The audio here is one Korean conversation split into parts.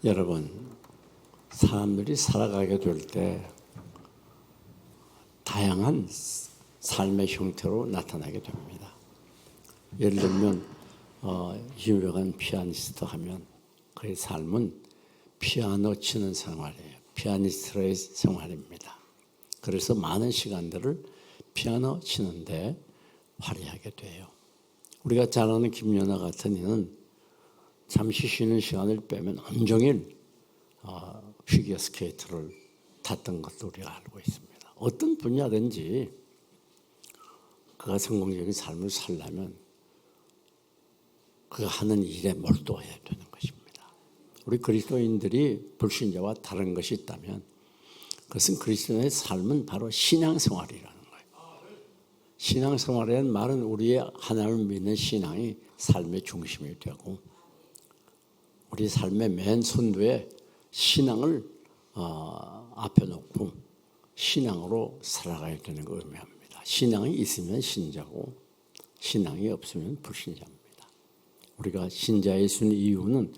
여러분, 사람들이 살아가게 될 때 다양한 삶의 형태로 나타나게 됩니다. 예를 들면 유명한 피아니스트 하면 그의 삶은 피아노 치는 생활이에요. 피아니스트의 생활입니다. 그래서 많은 시간들을 피아노 치는데 발휘하게 돼요. 우리가 잘 아는 김연아 같은 이는 잠시 쉬는 시간을 빼면 온종일 피겨 스케이트를 탔던 것도 우리가 알고 있습니다. 어떤 분야든지 그가 성공적인 삶을 살려면 그가 하는 일에 몰두해야 되는 것입니다. 우리 그리스도인들이 불신자와 다른 것이 있다면 그것은 그리스도인의 삶은 바로 신앙생활이라는 거예요. 신앙생활이라는 말은 우리의 하나님을 믿는 신앙이 삶의 중심이 되고 우리 삶의 맨 선두에 신앙을 앞에 놓고 신앙으로 살아가야 되는 걸 의미합니다. 신앙이 있으면 신자고 신앙이 없으면 불신자입니다. 우리가 신자의 순 이유는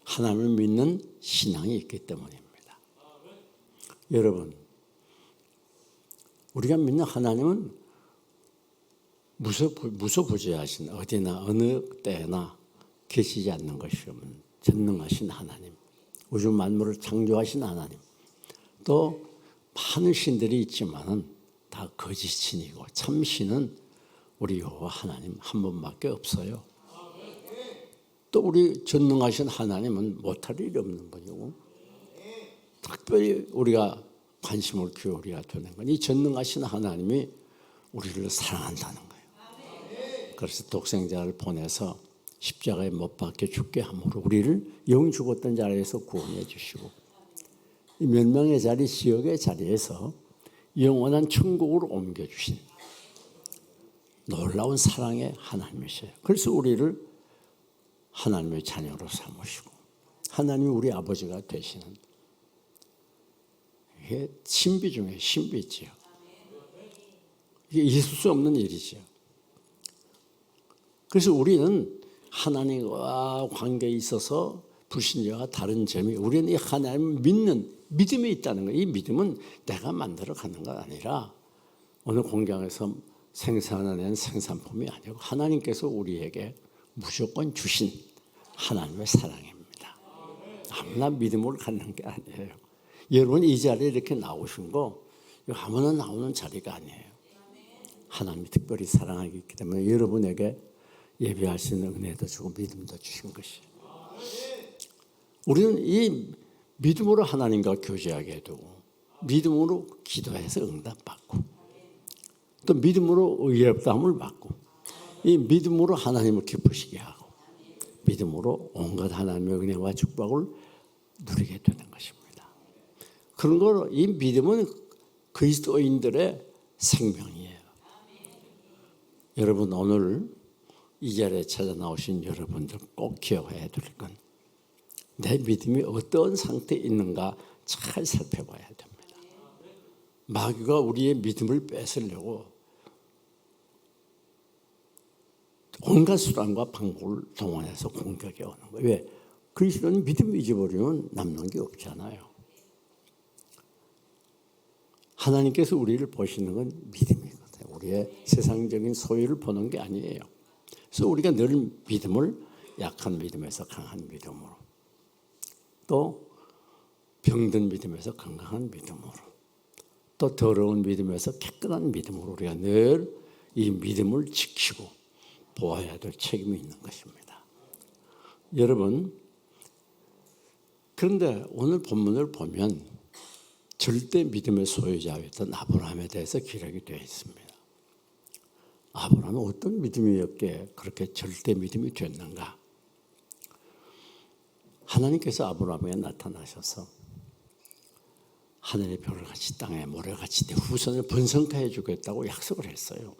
하나님을 믿는 신앙이 있기 때문입니다. 여러분, 우리가 믿는 하나님은 무소부재하신 어디나 어느 때나 계시지 않는 것이 없는 전능하신 하나님, 우주 만물을 창조하신 하나님, 또 많은 신들이 있지만은 다 거짓신이고 참신은 우리 여호와 하나님 한 분밖에 없어요. 또 우리 전능하신 하나님은 못할 일이 없는 분이고 특별히 우리가 관심을 기울여야 되는 건 이 전능하신 하나님이 우리를 사랑한다는 거예요. 그래서 독생자를 보내서 십자가에 못 박혀 죽게 함으로 우리를 영 죽었던 자리에서 구원해 주시고 이 멸망의 자리, 지옥의 자리에서 영원한 천국으로 옮겨주신 놀라운 사랑의 하나님이세요. 그래서 우리를 하나님의 자녀로 삼으시고 하나님이 우리 아버지가 되시는 이게 신비 중에 신비지요. 이게 있을 수 없는 일이죠. 그래서 우리는 하나님과 관계에 있어서 불신자와 다른 점이 우리는 이 하나님을 믿는 믿음이 있다는 거예요. 이 믿음은 내가 만들어 가는 것 아니라 어느 공장에서 생산해낸 생산품이 아니고 하나님께서 우리에게 무조건 주신 하나님의 사랑입니다. 아무나 믿음으로 갖는 게 아니에요. 여러분 이 자리에 이렇게 나오신 거 아무나 나오는 자리가 아니에요. 하나님이 특별히 사랑하기 때문에 여러분에게 예배할 수 있는 은혜도 주고 믿음도 주신 것이에요. 우리는 이 믿음으로 하나님과 교제하게 되고 믿음으로 기도해서 응답받고 또 믿음으로 의롭다함을 받고 이 믿음으로 하나님을 기쁘시게 하고 믿음으로 온갖 하나님의 은혜와 축복을 누리게 되는 것입니다. 그런 걸 이 믿음은 그리스도인들의 생명이에요. 여러분 오늘 이 자리에 찾아 나오신 여러분들 꼭 기억해야 될 건 내 믿음이 어떤 상태에 있는가 잘 살펴봐야 됩니다. 마귀가 우리의 믿음을 뺏으려고 온갖 수단과 방법을 동원해서 공격해 오는 거예요. 왜? 그리스도는 믿음을 잊어버리면 남는 게 없잖아요. 하나님께서 우리를 보시는 건 믿음이거든요. 우리의 세상적인 소유를 보는 게 아니에요. 그래서 우리가 늘 믿음을 약한 믿음에서 강한 믿음으로 또 병든 믿음에서 건강한 믿음으로 또 더러운 믿음에서 깨끗한 믿음으로 우리가 늘 이 믿음을 지키고 보아야 될 책임이 있는 것입니다. 여러분 그런데 오늘 본문을 보면 절대 믿음의 소유자였던 아브라함에 대해서 기록이 되어 있습니다. 아브라함은 어떤 믿음이었기에 그렇게 절대 믿음이 됐는가? 하나님께서 아브라함에게 나타나셔서 하늘의 별을 같이 땅에 모래같이 내 후손을 번성케 해주겠다고 약속을 했어요.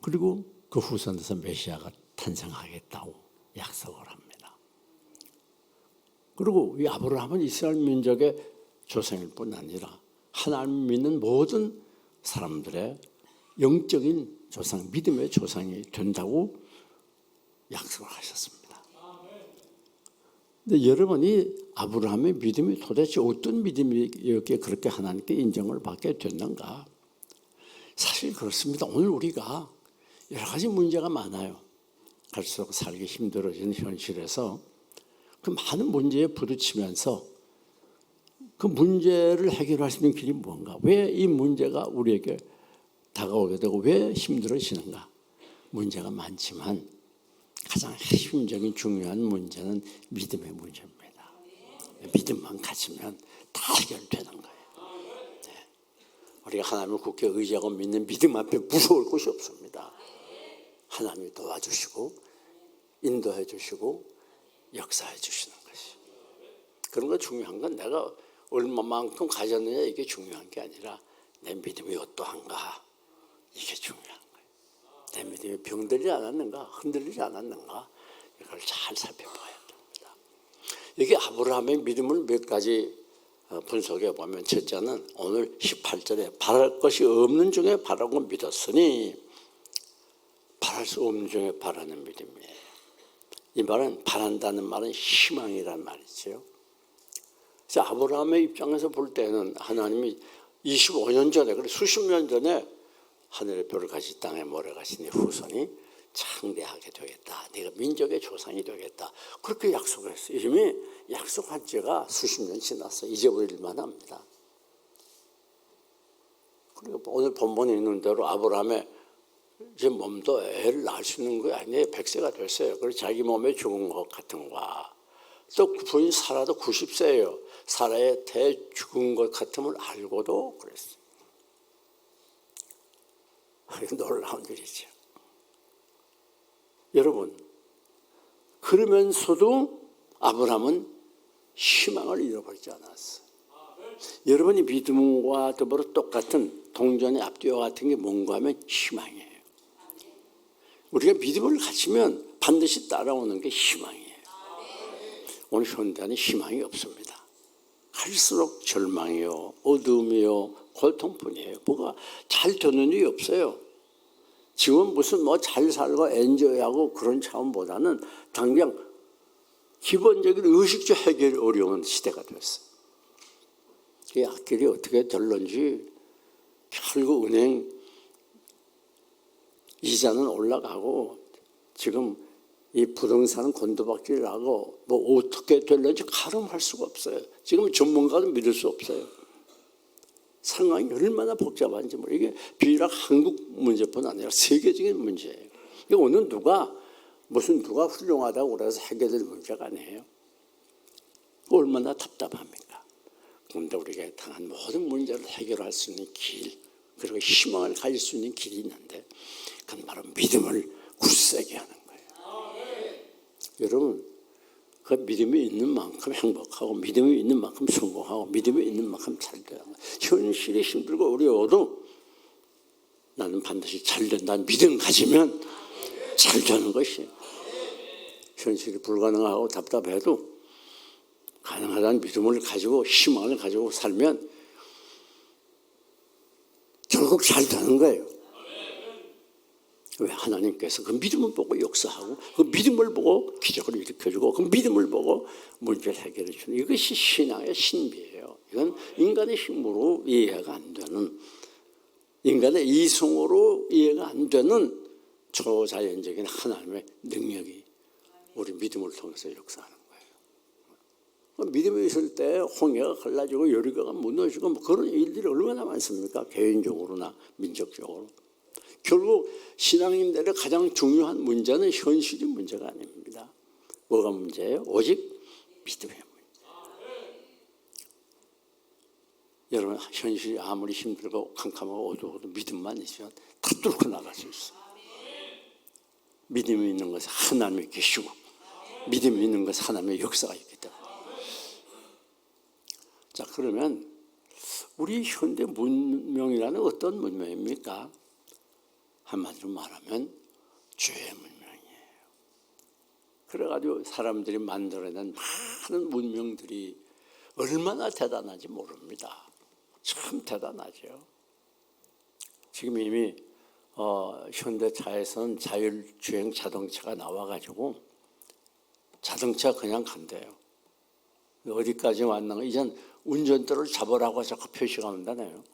그리고 그 후손에서 메시아가 탄생하겠다고 약속을 합니다. 그리고 이 아브라함은 이스라엘 민족의 조상일 뿐 아니라 하나님 믿는 모든 사람들의 영적인 조상, 믿음의 조상이 된다고 약속을 하셨습니다. 근데 여러분이 아브라함의 믿음이 도대체 어떤 믿음이었기에 그렇게 하나님께 인정을 받게 됐는가? 사실 그렇습니다. 오늘 우리가 여러 가지 문제가 많아요. 갈수록 살기 힘들어진 현실에서 그 많은 문제에 부딪히면서 그 문제를 해결할 수 있는 길이 뭔가? 왜 이 문제가 우리에게 다가오게 되고 왜 힘들어지는가? 문제가 많지만 가장 핵심적인 중요한 문제는 믿음의 문제입니다. 믿음만 가지면 다 해결되는 거예요. 네. 우리가 하나님을 굳게 의지하고 믿는 믿음 앞에 무서울 것이 없습니다. 하나님이 도와주시고 인도해 주시고 역사해 주시는 것이. 그런 거 중요한 건 내가 얼마만큼 가졌느냐 이게 중요한 게 아니라 내 믿음이 어떠한가 이게 중요한 거예요. 내 믿음이 병들지 않았는가 흔들리지 않았는가 이걸 잘 살펴봐야 됩니다. 여기 아브라함의 믿음을 몇 가지 분석해 보면 첫째는 오늘 18절에 바랄 것이 없는 중에 바라고 믿었으니 바랄 수 없는 중에 바라는 믿음이에요. 이 말은 바란다는 말은 희망이란 말이죠. 그래서 아브라함의 입장에서 볼 때는 하나님이 25년 전에 그래 수십 년 전에 하늘의 별을 가시 땅에 모래 가시 네 후손이 창대하게 되겠다. 네가 민족의 조상이 되겠다. 그렇게 약속을 했어요. 이미 약속한 지가 수십 년 지났어. 잊어버릴만 합니다. 그리고 오늘 본문에 있는 대로 아브라함의 이제 몸도 애를 낳을 수 있는 거 아니에요. 100세가 됐어요. 그래서 자기 몸에 죽은 것 같은 거야. 또 부인 사라도 90세예요. 사라의 대 죽은 것 같음을 알고도 그랬어요. 놀라운 일이죠. 여러분, 그러면서도 아브라함은 희망을 잃어버리지 않았어요. 여러분이 믿음과 더불어 똑같은 동전의 앞뒤와 같은 게 뭔가 하면 희망이에요. 우리가 믿음을 가지면 반드시 따라오는 게 희망이에요. 오늘 현대는 희망이 없습니다. 갈수록 절망이요, 어둠이요, 고통뿐이에요. 뭐가 잘 되는 일이 없어요. 지금 무슨 뭐 잘 살고 엔조이하고 그런 차원보다는 당장 기본적인 의식적 해결이 어려운 시대가 됐어요. 이 앞길이 어떻게 될런지 결국 은행 이자는 올라가고 지금 이 부동산은 곤두박질하고 뭐 어떻게 될런지 가늠할 수가 없어요. 지금 전문가도 믿을 수 없어요. 상황이 얼마나 복잡한지 모르겠어요. 이게 비락 한국 문제뿐 아니라 세계적인 문제예요. 이거 오늘 누가 훌륭하다고 그래서 해결될 문제가 아니에요. 얼마나 답답합니까? 그런데 우리가 당한 모든 문제를 해결할 수 있는 길 그리고 희망을 가질 수 있는 길이 있는데 그건 바로 믿음을 굳세게 하는 거예요. 여러분 그 믿음이 있는 만큼 행복하고 믿음이 있는 만큼 성공하고 믿음이 있는 만큼 잘 돼요. 현실이 힘들고 어려워도 나는 반드시 잘 된다는 믿음 가지면 잘 되는 것이 현실이 불가능하고 답답해도 가능하다는 믿음을 가지고 희망을 가지고 살면 결국 잘 되는 거예요. 왜? 하나님께서 그 믿음을 보고 역사하고 그 믿음을 보고 기적을 일으켜주고 그 믿음을 보고 문제를 해결해 주는 이것이 신앙의 신비예요. 이건 인간의 힘으로 이해가 안 되는 인간의 이성으로 이해가 안 되는 초자연적인 하나님의 능력이 우리 믿음을 통해서 역사하는 거예요. 믿음이 있을 때 홍해가 갈라지고 여리고가 무너지고 뭐 그런 일들이 얼마나 많습니까? 개인적으로나 민족적으로. 결국 신앙인들의 가장 중요한 문제는 현실이 문제가 아닙니다. 뭐가 문제예요? 오직 믿음의 문제. 여러분 현실이 아무리 힘들고 캄캄하고 어두워도 믿음만 있으면 다 뚫고 나갈 수 있어요. 믿음이 있는 것은 하나님이 계시고 믿음이 있는 것은 하나님의 역사가 있기 때문에. 자 그러면 우리 현대 문명이라는 어떤 문명입니까? 한마디로 말하면 죄의 문명이에요. 그래가지고 사람들이 만들어낸 많은 문명들이 얼마나 대단한지 모릅니다. 참 대단하죠. 지금 이미 현대차에서는 자율주행 자동차가 나와가지고 자동차 그냥 간대요. 어디까지 왔나? 이젠 운전대를 잡으라고 자꾸 표시가 온다네요.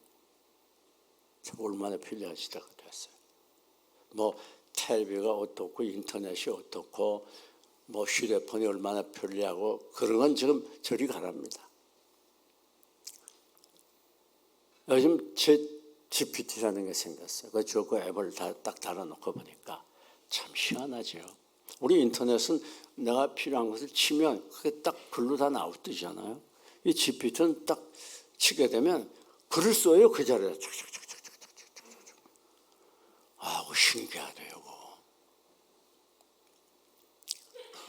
얼마나 편리하시다가 됐어요. 뭐 텔레비가 어떻고 인터넷이 어떻고 뭐 휴대폰이 얼마나 편리하고 그런 건 지금 저리 가랍니다. 요즘 GPT라는 게 생겼어요. 그 앱을 딱 달아놓고 보니까 참 희한하죠. 우리 인터넷은 내가 필요한 것을 치면 그게 딱 글로 다 뜨잖아요. 이 GPT는 딱 치게 되면 글을 써요. 그 자리에 착착착착착착착착. 아, 그거 신기하대요.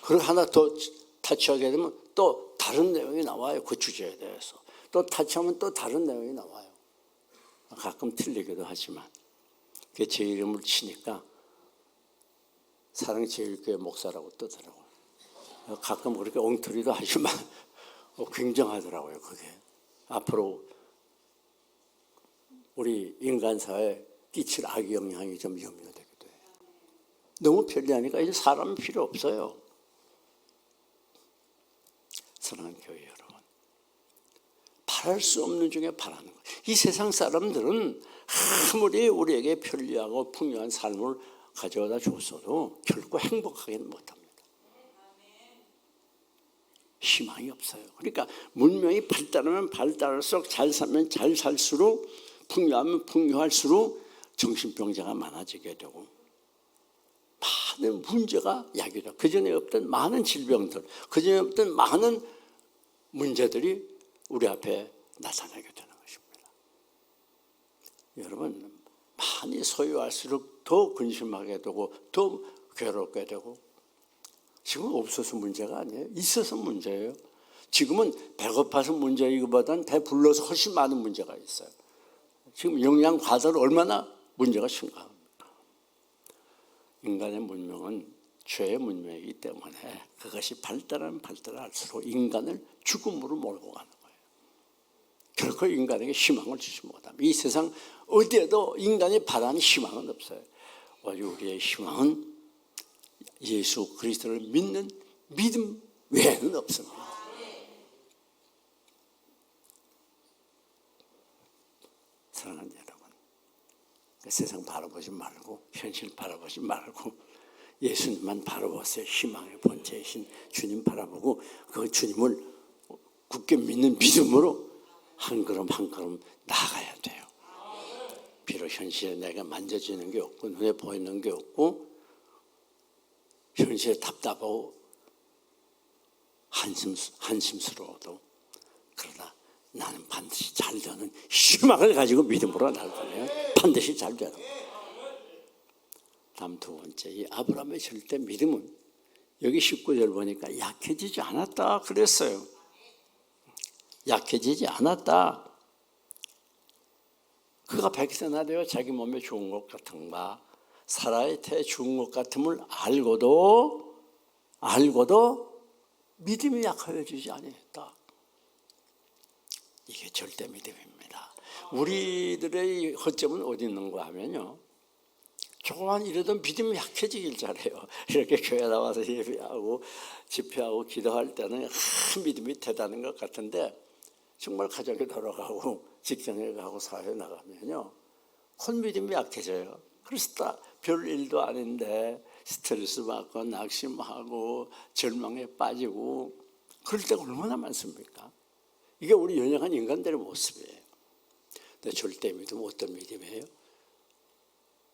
그리고 하나 더 타치하게 되면 또 다른 내용이 나와요. 그 주제에 대해서. 또 타치하면 또 다른 내용이 나와요. 가끔 틀리기도 하지만 제 이름을 치니까 사랑제일교회 목사라고 뜨더라고요. 가끔 그렇게 엉터리도 하지만 굉장하더라고요. 그게 앞으로 우리 인간사회에 끼칠 악의 영향이 좀 염려되기도 해요. 너무 편리하니까 이제 사람이 필요 없어요. 사랑하는 교회 여러분, 바랄 수 없는 중에 바라는 거예요. 이 세상 사람들은 아무리 우리에게 편리하고 풍요한 삶을 가져다 줬어도 결코 행복하게는 못합니다. 희망이 없어요. 그러니까 문명이 발달하면 발달할수록 잘 살면 잘 살수록 풍요하면 풍요할수록 정신병자가 많아지게 되고 많은 문제가 야기되고 그전에 없던 많은 질병들, 그전에 없던 많은 문제들이 우리 앞에 나타나게 되는 것입니다. 여러분, 많이 소유할수록 더 근심하게 되고 더 괴롭게 되고 지금 없어서 문제가 아니에요. 있어서 문제예요. 지금은 배고파서 문제이기보다는 배불러서 훨씬 많은 문제가 있어요. 지금 영양 과다로 얼마나 문제가 심각합니까? 인간의 문명은 죄의 문명이기 때문에 그것이 발달하면 발달할수록 인간을 죽음으로 몰고 가는 거예요. 결코 인간에게 희망을 주지 못합니다. 이 세상 어디에도 인간이 바라는 희망은 없어요. 우리의 희망은 예수 그리스도를 믿는 믿음 외에는 없습니다. 사랑하는 여러분, 세상 바라보지 말고 현실 바라보지 말고 예수님만 바라보세요. 희망의 본체이신 주님 바라보고 그 주님을 굳게 믿는 믿음으로 한 걸음 한 걸음 나아가야 돼요. 비록 현실에 내가 만져지는 게 없고 눈에 보이는 게 없고 현실에 답답하고 한심스러워도 그러나 나는 반드시 잘 되는 희망을 가지고 믿음으로 나아가면 반드시 잘 되는 거예요. 다음 두 번째, 이 아브라함의 절대 믿음은 여기 19절 보니까 약해지지 않았다 그랬어요. 약해지지 않았다. 그가 백세나 되어 자기 몸에 좋은 것 같은 바 사라의 태에 좋은 것 같음을 알고도 믿음이 약해지지 않았다. 이게 절대 믿음입니다. 우리들의 허점은 어디 있는가 하면요, 조금만 이래도 믿음이 약해지길 잘해요. 이렇게 교회 나와서 예배하고 집회하고 기도할 때는 믿음이 대단한 것 같은데 정말 가정에 돌아가고 직장에 가고 사회에 나가면요, 믿음이 약해져요. 그래서 별 일도 아닌데 스트레스 받고 낙심하고 절망에 빠지고 그럴 때가 얼마나 많습니까? 이게 우리 연약한 인간들의 모습이에요. 근데 절대 믿음은 어떤 믿음이에요?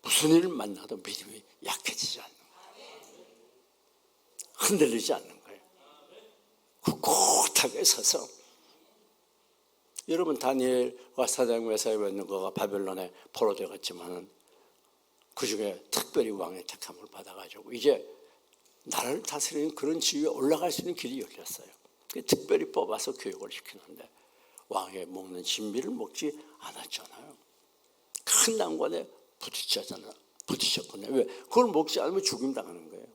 무슨 일을 만나도 믿음이 약해지지 않는 거예요. 흔들리지 않는 거예요. 꿋꿋하게 서서. 여러분, 다니엘과 사장 메사에 있는 거가 바벨론에 포로되었지만은 그 중에 특별히 왕의 택함을 받아가지고 이제 나라를 다스리는 그런 지위에 올라갈 수 있는 길이 열렸어요. 특별히 뽑아서 교육을 시키는데 왕의 먹는 진미를 먹지 않았잖아요. 큰 난관에 부딪혔거든요. 왜? 그걸 먹지 않으면 죽임 당하는 거예요.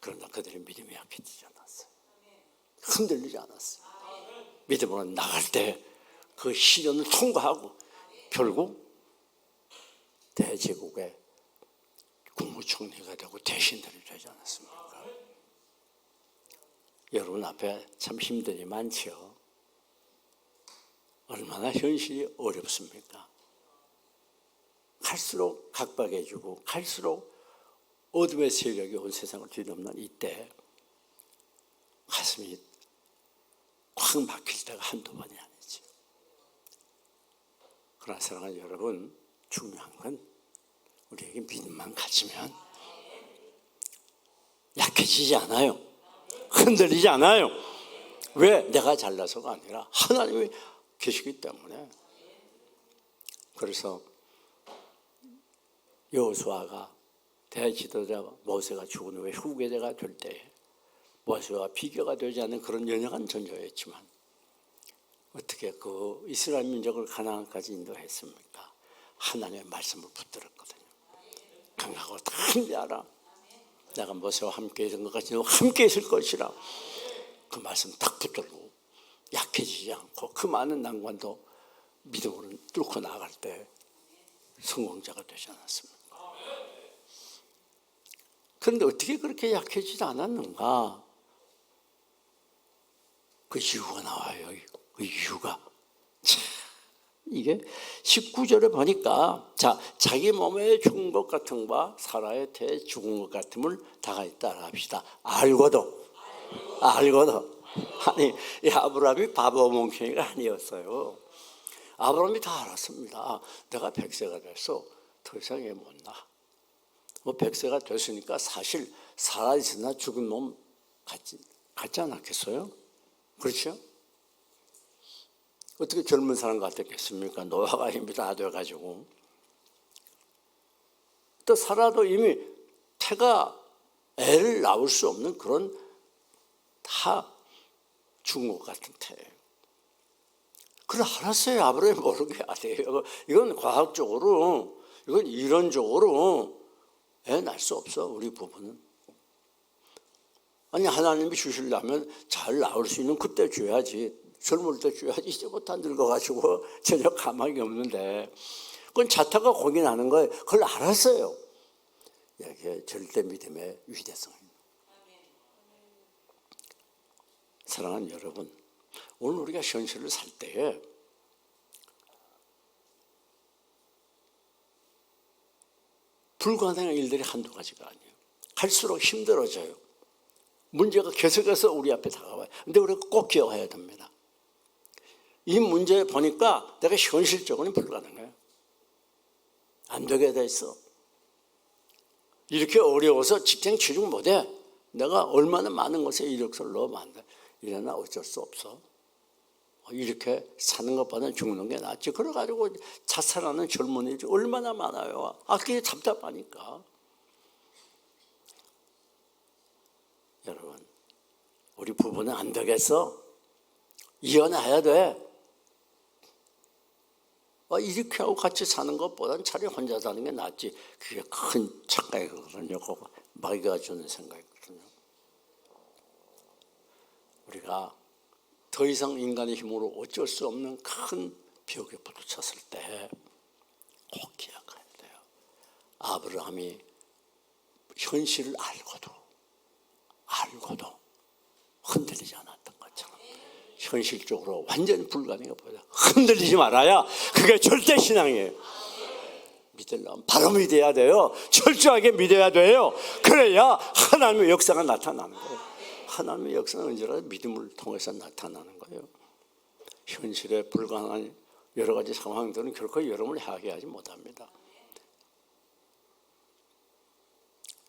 그러나 그들의 믿음이 약해지지 않았어요. 흔들리지 않았어요. 믿음으로 나갈 때 그 시련을 통과하고 결국 대제국의 국무총리가 되고 대신들이 되지 않았습니까? 여러분 앞에 참 힘들이 많죠. 얼마나 현실이 어렵습니까? 갈수록 각박해지고 갈수록 어둠의 세력이 온 세상을 뒤덮는 이때 가슴이 꽉 막힐 때가 한두 번이 아니지. 그러나 사랑하는 여러분, 중요한 건 우리에게 믿음만 가지면 약해지지 않아요. 흔들리지 않아요. 왜? 내가 잘나서가 아니라 하나님이 계시기 때문에. 그래서 여호수아가 대지도자 모세가 죽은 후에 후계자가 될 때에 모세와 비교가 되지 않는 그런 연약한 존재였지만 어떻게 그 이스라엘 민족을 가나안까지 인도했습니까? 하나님의 말씀을 붙들었거든요. 강하고 담대하라. 내가 모세와 함께 있는 것 같이 너 함께 있을 것이라. 그 말씀 딱 붙들고 약해지지 않고 그 많은 난관도 믿음으로 뚫고 나갈 때 성공자가 되지 않았습니까? 그런데 어떻게 그렇게 약해지지 않았는가? 그 이유가 나와요. 그 이유가. 참, 이게 19절에 보니까 자기 몸에 죽은 것 같은 바 사라의 태에 죽은 것 같음을 다 같이 따라합시다. 알고도. 아니, 이 아브라함이 바보 멍청이가 아니었어요. 아브라함이 다 알았습니다. 내가 100세가 돼서 더 이상 애 못 낳아. 100세가 됐으니까 사실 살아있으나 죽은 몸 같지 않았겠어요? 그렇죠? 어떻게 젊은 사람 같았겠습니까? 노화가 이미 다 돼가지고. 또 살아도 이미 태가 애를 낳을 수 없는 그런 다 죽은 것 같은 태예요. 그걸 알았어요. 아브라함이 모르게 알아요. 이건 과학적으로, 이건 이론적으로 애 낳을 수 없어, 우리 부부는. 아니, 하나님이 주시려면 잘 낳을 수 있는 그때 줘야지. 젊을 때 줘야지. 이제부터 늙어가지고 전혀 가망이 없는데. 그건 자타가 고민하는 거예요. 그걸 알았어요. 이게 절대 믿음의 위대성입니다. 사랑하는 여러분, 오늘 우리가 현실을 살 때에 불가능한 일들이 한두 가지가 아니에요. 갈수록 힘들어져요. 문제가 계속해서 우리 앞에 다가와요. 그런데 우리가 꼭 기억해야 됩니다. 이 문제 보니까 내가 현실적으로는 불가능해요. 안 되게 돼 있어. 이렇게 어려워서 직장 취직 못해. 내가 얼마나 많은 것에 이력서를 넣으면 안 돼. 이러나 어쩔 수 없어. 이렇게 사는 것보다는 죽는 게 낫지. 그래가지고 자살하는 젊은이들이 얼마나 많아요. 그게 답답하니까. 여러분, 우리 부부는 안 되겠어. 이혼해야 돼. 이렇게 하고 같이 사는 것보다는 차라리 혼자 사는 게 낫지. 그게 큰 착각이거든요. 그거 마귀가 주는 생각이거든요. 우리가 더 이상 인간의 힘으로 어쩔 수 없는 큰 벽에 부딪혔을 때 꼭 기억해야 돼요. 아브라함이 현실을 알고도 흔들리지 않았던 것처럼 현실적으로 완전 불가능해 보여요. 흔들리지 말아야 그게 절대 신앙이에요. 믿으려면 바로 믿어야 돼요. 철저하게 믿어야 돼요. 그래야 하나님의 역사가 나타나는 거예요. 하나님의 역사는 언제나 믿음을 통해서 나타나는 거예요. 현실에 불가능한 여러 가지 상황들은 결코 여러분을 하게 못합니다.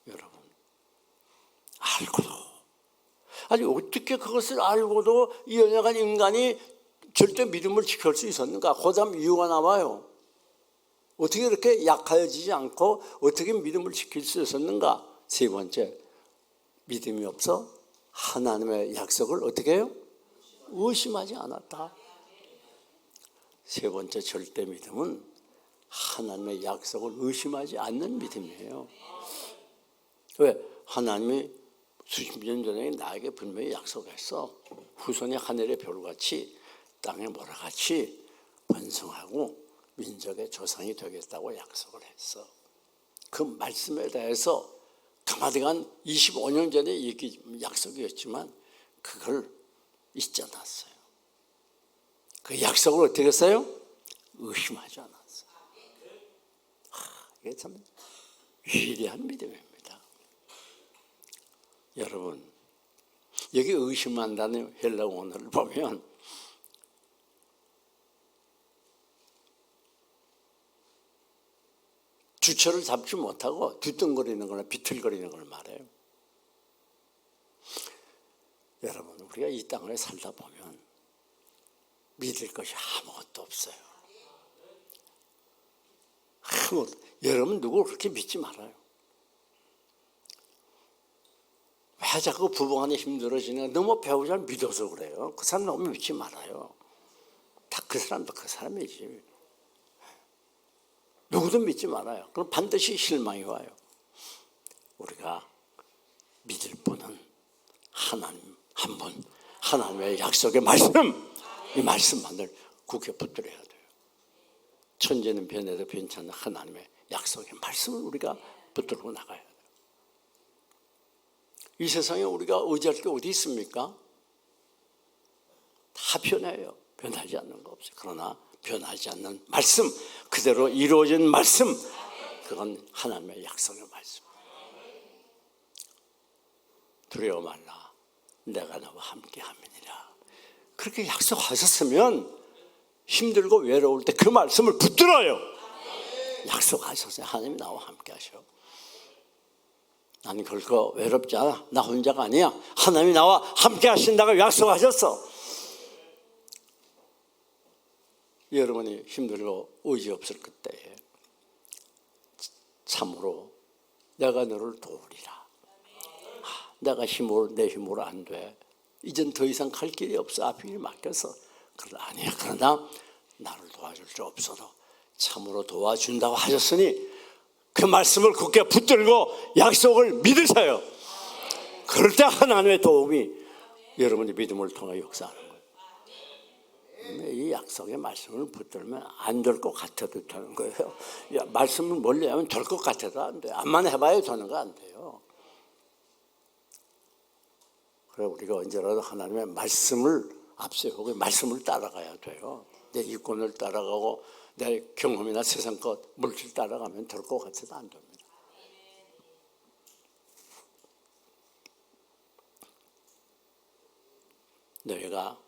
여러분, 알고도, 아니 어떻게 그것을 알고도 이 연약한 인간이 절대 믿음을 지킬 수 있었는가? 그 다음 이유가 나와요. 어떻게 이렇게 약해지지 않고 어떻게 믿음을 지킬 수 있었는가? 세 번째, 믿음이 없어 하나님의 약속을 어떻게 해요? 의심하지 않았다. 세 번째 절대 믿음은 하나님의 약속을 의심하지 않는 믿음이에요. 왜? 하나님이 수십 년 전에 나에게 분명히 약속했어. 후손이 하늘의 별같이 땅의 모래같이 번성하고 민족의 조상이 되겠다고 약속을 했어. 그 말씀에 대해서 가마디간 25년 전에 약속이었지만 그걸 잊지 않았어요. 그 약속을 어떻게 했어요? 의심하지 않았어요. 이게 참 위대한 믿음입니다. 여러분, 여기 의심한다는 헬라 원어를 보면 주체를 잡지 못하고 뒤뚱거리는 거나 비틀거리는 걸 말해요. 여러분, 우리가 이 땅을 살다 보면 믿을 것이 아무것도 없어요. 여러분, 누구 그렇게 믿지 말아요. 왜 자꾸 부부간에 힘들어지냐? 너무 배우자 믿어서 그래요. 그 사람 너무 믿지 말아요. 다 그 사람도 그 사람이지. 누구도 믿지 말아요. 그럼 반드시 실망이 와요. 우리가 믿을 분은 하나님 한 분, 하나님의 약속의 말씀, 이 말씀만을 굳게 붙들어야 돼요. 천재는 변해도 변치 않는 하나님의 약속의 말씀을 우리가 붙들고 나가야 돼요. 이 세상에 우리가 의지할 게 어디 있습니까? 다 변해요. 변하지 않는 거 없어요. 그러나 변하지 않는 말씀, 그대로 이루어진 말씀, 그건 하나님의 약속의 말씀. 두려워 말라, 내가 너와 함께 함이니라. 그렇게 약속하셨으면 힘들고 외로울 때 그 말씀을 붙들어요. 약속하셨어요. 하나님이 나와 함께 하셔. 나는 결코 외롭지 않아. 나 혼자가 아니야. 하나님이 나와 함께 하신다고 약속하셨어. 여러분이 힘들고 의지 없을 그때에 참으로 내가 너를 도우리라. 내가 내 힘으로 안 돼. 이젠 더 이상 갈 길이 없어. 앞이 막혀서. 그러나 아니야. 그러나 나를 도와줄 수 없어도 참으로 도와준다고 하셨으니 그 말씀을 굳게 붙들고 약속을 믿으세요. 그럴 때 하나님의 도움이 여러분의 믿음을 통해 역사하는 거예요. 이 약속의 말씀을 붙들면 안 될 것 같아도 되는 거예요. 말씀을 멀리 하면 될 것 같아도 안 돼요. 암만 해봐야 되는 거 안 돼요. 그래 우리가 언제라도 하나님의 말씀을 앞세우고 말씀을 따라가야 돼요. 내 이권을 따라가고 내 경험이나 세상 것, 물질 따라가면 될 것 같아도 안 됩니다. 너희가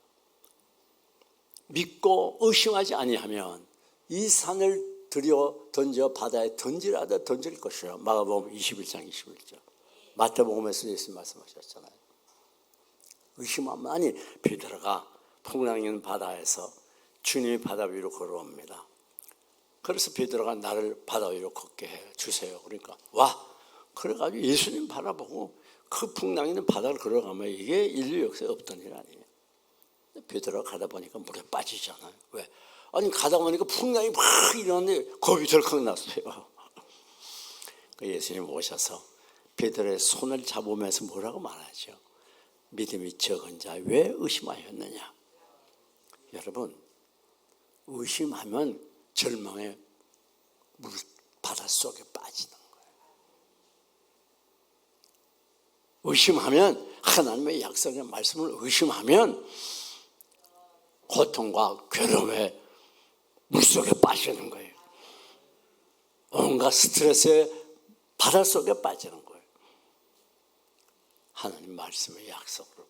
믿고 의심하지 아니하면 이 산을 들여 던져 바다에 던지라도 던질 것이요. 마가복음 21장 21절. 마태복음에서 예수님 말씀하셨잖아요. 의심하면 아니 베드로가 풍랑이 있는 바다에서 주님이 바다 위로 걸어옵니다. 그래서 베드로가 나를 바다 위로 걷게 해 주세요. 그러니까 와. 그래가지고 예수님 바라보고 그 풍랑이 있는 바다를 걸어가면 이게 인류 역사에 없던 일 아니에요. 베드로가 가다 보니까 물에 빠지잖아요. 왜? 아니 가다 보니까 풍랑이 막 일어났는데 겁이 덜컥 났어요. 예수님 오셔서 베드로의 손을 잡으면서 뭐라고 말하죠? 믿음이 적은 자 왜 의심하였느냐? 여러분 의심하면 절망의 바닷속에 빠지는 거예요. 의심하면 하나님의 약속의 말씀을 의심하면 고통과 괴로움의 물속에 빠지는 거예요. 온갖 스트레스의 바닷속에 빠지는 거예요. 하나님 말씀의 약속을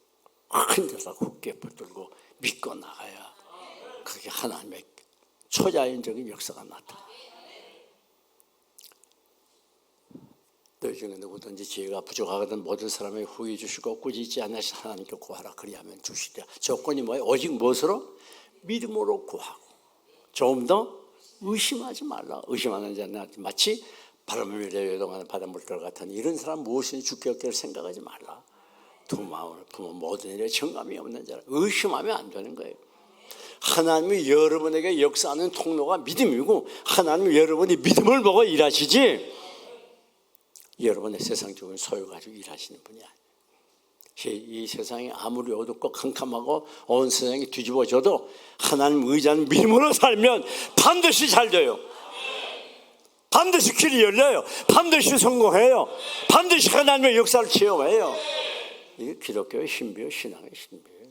큰 데서 굳게 붙들고 믿고 나가야 그게 하나님의 초자연적인 역사가 나타나요. 너희 중에 누구든지 지혜가 부족하거든 모든 사람에게 후히 주시고 꾸짖지 않으신 하나님께 구하라. 그리하면 주시리라. 조건이 뭐예요? 오직 무엇으로? 믿음으로 구하고 조금 더 의심하지 말라. 의심하는 자는 마치 바람을 위에 요동하는 바닷물결 같은 이런 사람 무엇이든지 죽게 얻기를 생각하지 말라. 두 마음을 품어 모든 일에 정감이 없는 자라. 의심하면 안 되는 거예요. 하나님이 여러분에게 역사하는 통로가 믿음이고 하나님이 여러분이 믿음을 보고 일하시지 여러분의 세상적인 소유 가지고 일하시는 분이 아니에요. 이 세상이 아무리 어둡고 캄캄하고 온 세상이 뒤집어져도 하나님 의지하는 믿음으로 살면 반드시 잘 돼요. 반드시 길이 열려요. 반드시 성공해요. 반드시 하나님의 역사를 체험해요. 이게 기독교의 신비요, 신앙의 신비예요.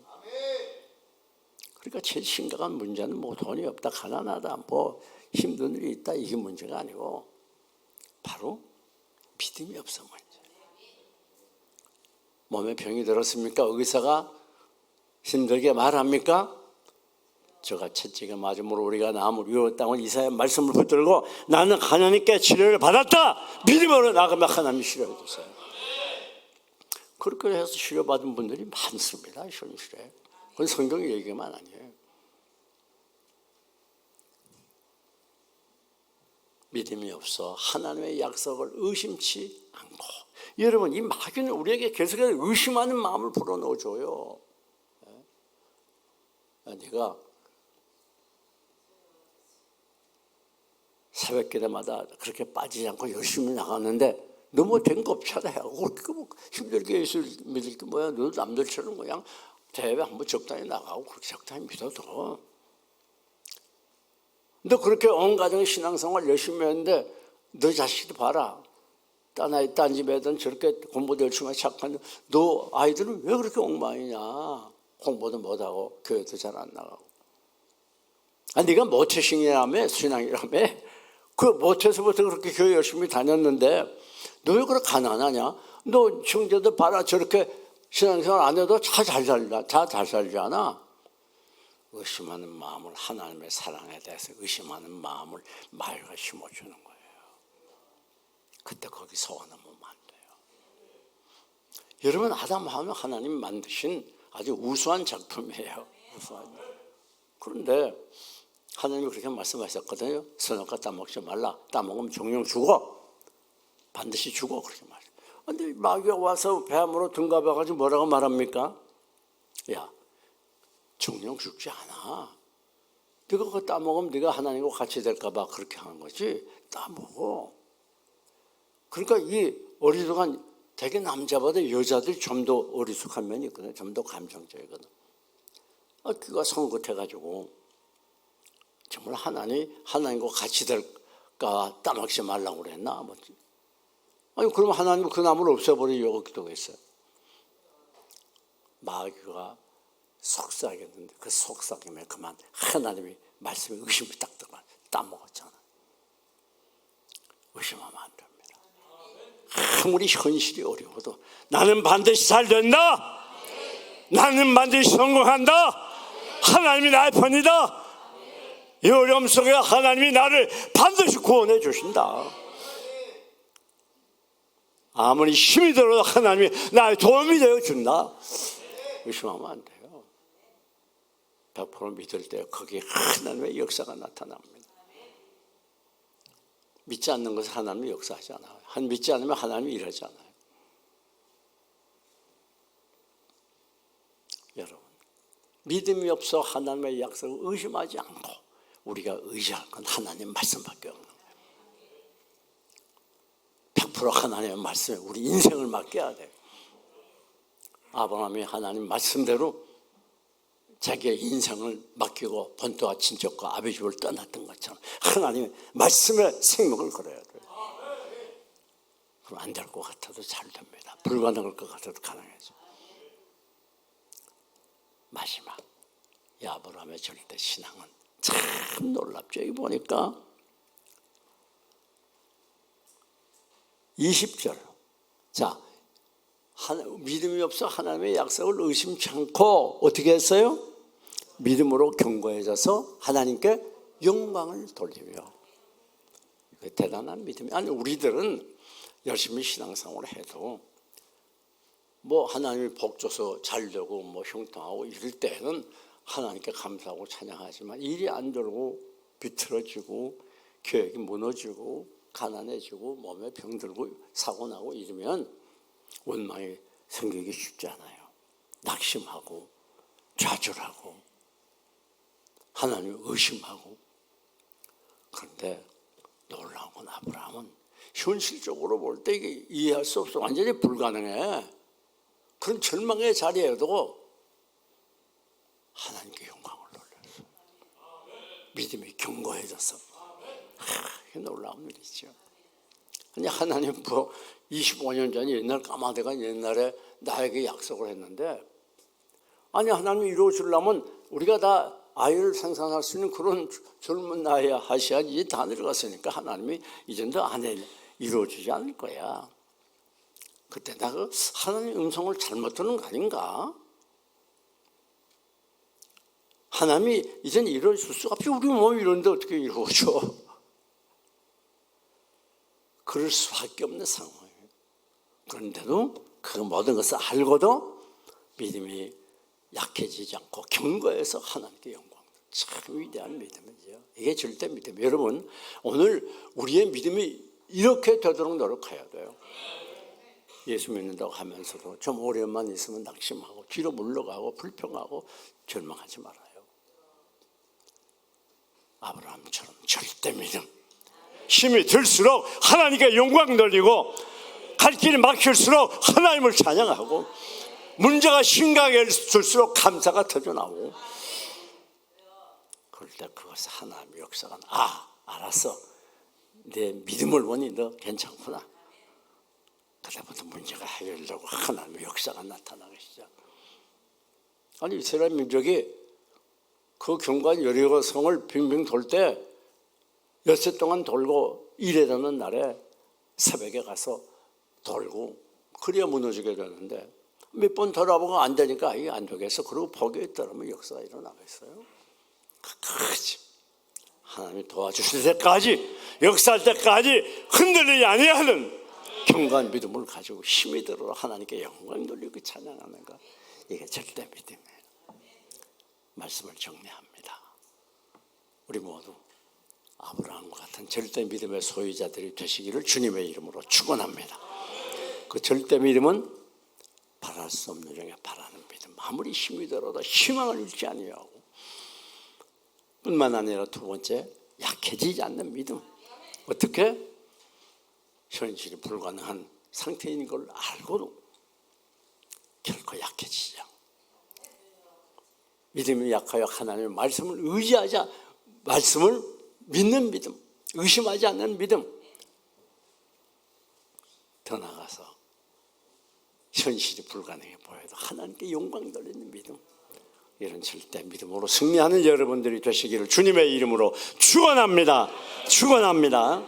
그러니까 제일 심각한 문제는 뭐 돈이 없다, 가난하다, 뭐 힘든 일이 있다, 이게 문제가 아니고 바로 믿음이 없어 문제. 몸에 병이 들었습니까? 의사가 힘들게 말합니까? 저가 채찍에 맞음으로 우리가 나음을 위로했다고 이사야 말씀을 붙들고 나는 하나님께 치료를 받았다, 믿음으로 나가면 하나님이 치료해 주세요. 그렇게 해서 치료받은 분들이 많습니다. 현실에. 그건 성경 얘기만 아니에요. 믿음이 없어 하나님의 약속을 의심치 않고, 여러분 이 마귀는 우리에게 계속해서 의심하는 마음을 불어넣어줘요. 네가 새벽 기도마다 그렇게 빠지지 않고 열심히 나갔는데 너 뭐 된 거 없잖아. 뭐 힘들게 예수 믿을 게 뭐야. 너 남들처럼 그냥 대회 한번 적당히 나가고 그렇게 적당히 믿어도. 너 그렇게 온 가정 신앙생활 열심히 했는데 너 자식도 봐라. 딴 집 애들은 저렇게 공부도 열심히 착한 너 아이들은 왜 그렇게 엉망이냐. 공부도 못하고 교회도 잘 안 나가고. 네가 모태신이라며 신앙이라며 그 모태서부터 그렇게 교회 열심히 다녔는데 너 왜 그렇게 가난하냐? 너 형제들 봐라. 저렇게 신앙생활 안 해도 잘 살잖아. 의심하는 마음을, 하나님의 사랑에 대해서 의심하는 마음을 마귀가 심어주는 거예요. 그때 거기 속아넘으면 안 돼요. 여러분, 아담 하면 하나님 만드신 아주 우수한 작품이에요. 우수한. 그런데 하나님이 그렇게 말씀하셨거든요. 선악과 따먹지 말라. 따먹으면 종령 죽어. 반드시 죽어. 그렇게 말해요. 그런데 마귀가 와서 뱀으로 등갑해가지고 뭐라고 말합니까? 야, 정령 죽지 않아. 네가 그거 따먹으면 네가 하나님과 같이 될까 봐 그렇게 하는 거지. 따먹어. 그러니까 이 어리숙한 되게 남자보다 여자들이 좀 더 어리숙한 면이 있거든요. 좀 더 감정적이거든. 그가 성급해가지고 정말 하나님과 같이 될까 따먹지 말라고 그랬나? 그럼 하나님은 그 나무를 없애버리려고 기도했어요. 마귀가 속삭였는데 그 속삭임에 그만 하나님이 말씀에 의심이 딱 들어가 따먹었잖아. 의심하면 안 됩니다. 아무리 현실이 어려워도 나는 반드시 잘 된다. 나는 반드시 성공한다. 하나님이 나의 편이다. 이 어려움 속에 하나님이 나를 반드시 구원해 주신다. 아무리 힘이 들어도 하나님이 나의 도움이 되어 준다. 의심하면 안 돼요. 100% 믿을 때 거기에 하나님의 역사가 나타납니다. 믿지 않는 것은 하나님이 역사하지 않아요. 믿지 않으면 하나님이 일하지 않아요. 여러분, 믿음이 없어 하나님의 약속을 의심하지 않고 우리가 의지할 건 하나님 말씀밖에 없는 거예요. 100% 하나님의 말씀에 우리 인생을 맡겨야 돼요. 아브라함이 하나님 말씀대로 자기의 인생을 맡기고 본토와 친척과 아비 집을 떠났던 것처럼 하나님의 말씀에 생명을 걸어야 돼요. 그럼 안 될 것 같아도 잘 됩니다. 불가능할 것 같아도 가능해져. 마지막, 이 아브라함의 절대 신앙은 참 놀랍죠. 여기 보니까 20절. 자, 믿음이 없어 하나님의 약속을 의심치 않고 어떻게 했어요? 믿음으로 견고해져서 하나님께 영광을 돌리며. 대단한 믿음이. 아니, 우리들은 열심히 신앙생활을 해도 뭐 하나님이 복 줘서 잘 되고 뭐 형통하고 이럴 때는 하나님께 감사하고 찬양하지만 일이 안 되고 비틀어지고 계획이 무너지고 가난해지고 몸에 병들고 사고 나고 이러면 원망이 생기기 쉽지 않아요. 낙심하고 좌절하고 하나님을 의심하고. 그런데 놀라운 건 아브라함은 현실적으로 볼 때 이게 이해할 수 없어. 완전히 불가능해. 그런 절망의 자리에도 하나님께 영광을 돌렸어. 믿음이 견고해져서. 이게 놀라운 일이죠. 아니 하나님 뭐 25년 전에 옛날 까마대가 옛날에 나에게 약속을 했는데, 아니 하나님이 이루어 주려면 우리가 다 아이를 생산할 수 있는 그런 젊은 나이에 하셔야지. 이제 다 늙었으니까 하나님이 이젠도 안 이루어 주지 않을 거야. 그때 내가 하나님 음성을 잘못 듣는 거 아닌가? 하나님이 이젠 이루어 줄 수가 없지. 우리 뭐 이런데 어떻게 이루어줘? 그럴 수밖에 없는 상황이에요. 그런데도 그 모든 것을 알고도 믿음이 약해지지 않고 경거해서 하나님께 영광. 참 위대한 믿음이죠. 이게 절대 믿음. 여러분, 오늘 우리의 믿음이 이렇게 되도록 노력해야 돼요. 예수 믿는다고 하면서도 좀 오래만 있으면 낙심하고 뒤로 물러가고 불평하고 절망하지 말아요. 아브라함처럼 절대 믿음. 힘이 들수록 하나님께 영광 돌리고 갈 길이 막힐수록 하나님을 찬양하고 문제가 심각해질수록 감사가 터져나오고, 그럴 때 그것을 하나님의 역사가 알았어. 내 믿음을 보니 너 괜찮구나. 그때부터 문제가 해결되고 하나님의 역사가 나타나기 시작. 아니 이스라엘 민족이 그 경관 여리고 성을 빙빙 돌 때 엿새 동안 돌고 일에 되는 날에 새벽에 가서 돌고 그래야 무너지게 되는데 몇 번 돌아보고 안 되니까 이게 안 되겠어. 그리고 포기했더라면 역사가 일어나겠어요. 끝까지 하나님이 도와주실 때까지, 역사할 때까지 흔들리지 아니하는 경건 믿음을 가지고 힘이 들어 하나님께 영광 돌리고 찬양하는 것, 이게 절대 믿음이에요. 말씀을 정리합니다. 우리 모두 아브라함과 같은 절대 믿음의 소유자들이 되시기를 주님의 이름으로 축원합니다. 그 절대 믿음은 바랄 수 없는 중에 바라는 믿음. 아무리 힘이 들어도 희망을 잃지 아니하고, 뿐만 아니라 두 번째, 약해지지 않는 믿음. 어떻게? 현실이 불가능한 상태인 걸 알고도 결코 약해지지 않고, 믿음이 약하여 하나님의 말씀을 의지하자, 말씀을 믿는 믿음, 의심하지 않는 믿음. 더 나아가서 현실이 불가능해 보여도 하나님께 영광 돌리는 믿음, 이런 절대 믿음으로 승리하는 여러분들이 되시기를 주님의 이름으로 축원합니다. 축원합니다.